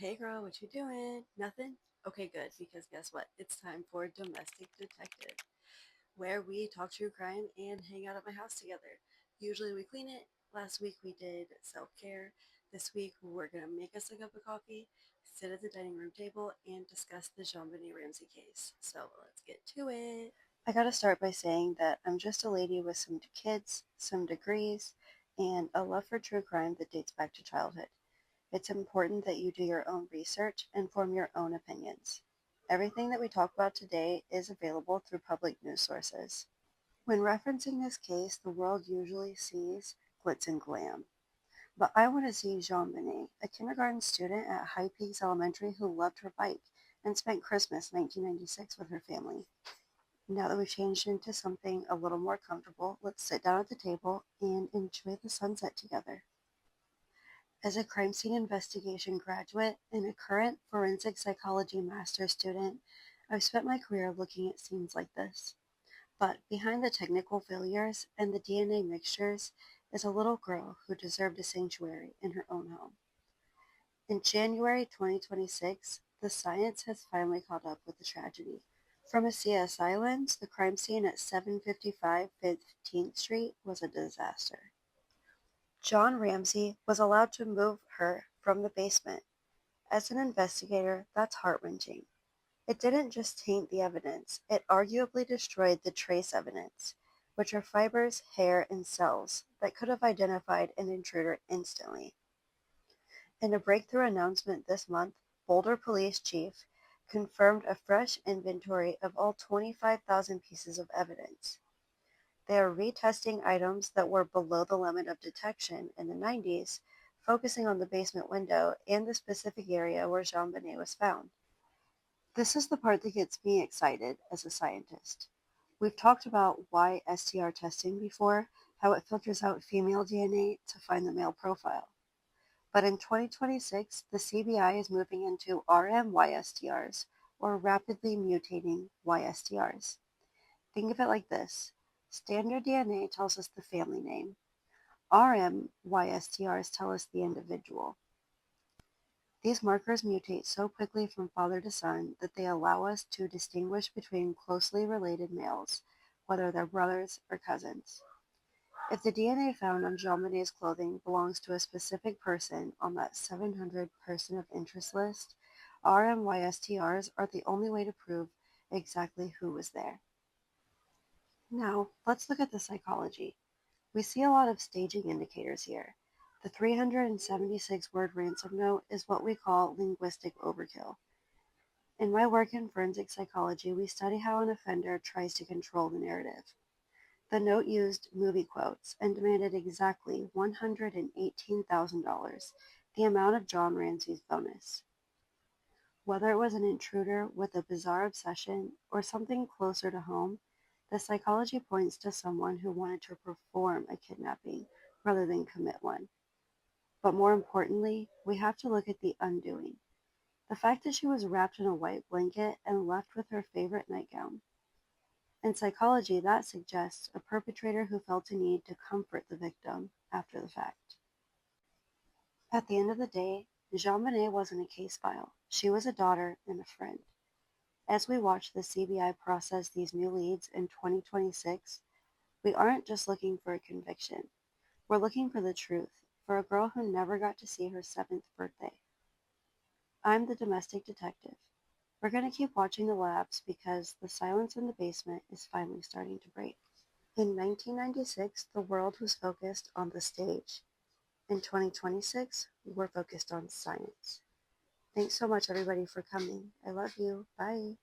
Hey girl, what you doing? Nothing? Okay, good, because guess what? It's time for Domestic Detective, where we talk true crime and hang out at my house together. Usually we clean it. Last week we did self-care. This week we're going to make us a cup of coffee, sit at the dining room table, and discuss the JonBenét Ramsey case. So let's get to it. I gotta start by saying that I'm just a lady with some kids, some degrees, and a love for true crime that dates back to childhood. It's important that you do your own research and form your own opinions. Everything that we talk about today is available through public news sources. When referencing this case, the world usually sees glitz and glam. But I want to see JonBenét, a kindergarten student at High Peaks Elementary who loved her bike and spent Christmas 1996 with her family. Now that we've changed into something a little more comfortable, let's sit down at the table and enjoy the sunset together. As a crime scene investigation graduate and a current forensic psychology master's student, I've spent my career looking at scenes like this. But behind the technical failures and the DNA mixtures is a little girl who deserved a sanctuary in her own home. In January 2026, the science has finally caught up with the tragedy. From a CSI lens, the crime scene at 755 15th Street was a disaster. John Ramsey was allowed to move her from the basement. As an investigator, that's heart-wrenching. It didn't just taint the evidence, it arguably destroyed the trace evidence, which are fibers, hair, and cells that could have identified an intruder instantly. In a breakthrough announcement this month, Boulder Police Chief confirmed a fresh inventory of all 25,000 pieces of evidence. They are retesting items that were below the limit of detection in the 90s, focusing on the basement window and the specific area where JonBenét was found. This is the part that gets me excited as a scientist. We've talked about YSTR testing before, how it filters out female DNA to find the male profile. But in 2026, the CBI is moving into RMYSTRs, or rapidly mutating YSTRs. Think of it like this. Standard DNA tells us the family name. RMYSTRs tell us the individual. These markers mutate so quickly from father to son that they allow us to distinguish between closely related males, whether they're brothers or cousins. If the DNA found on JonBenét's clothing belongs to a specific person on that 700 person of interest list, RMYSTRs are the only way to prove exactly who was there. Now, let's look at the psychology. We see a lot of staging indicators here. The 376-word ransom note is what we call linguistic overkill. In my work in forensic psychology, we study how an offender tries to control the narrative. The note used movie quotes and demanded exactly $118,000, the amount of John Ramsey's bonus. Whether it was an intruder with a bizarre obsession or something closer to home, the psychology points to someone who wanted to perform a kidnapping rather than commit one. But more importantly, we have to look at the undoing. The fact that she was wrapped in a white blanket and left with her favorite nightgown. In psychology, that suggests a perpetrator who felt a need to comfort the victim after the fact. At the end of the day, JonBenét wasn't a case file. She was a daughter and a friend. As we watch the CBI process these new leads in 2026, we aren't just looking for a conviction. We're looking for the truth, for a girl who never got to see her 7th birthday. I'm the domestic detective. We're going to keep watching the labs because the silence in the basement is finally starting to break. In 1996, the world was focused on the stage. In 2026, we're focused on science. Thanks so much, everybody, for coming. I love you. Bye.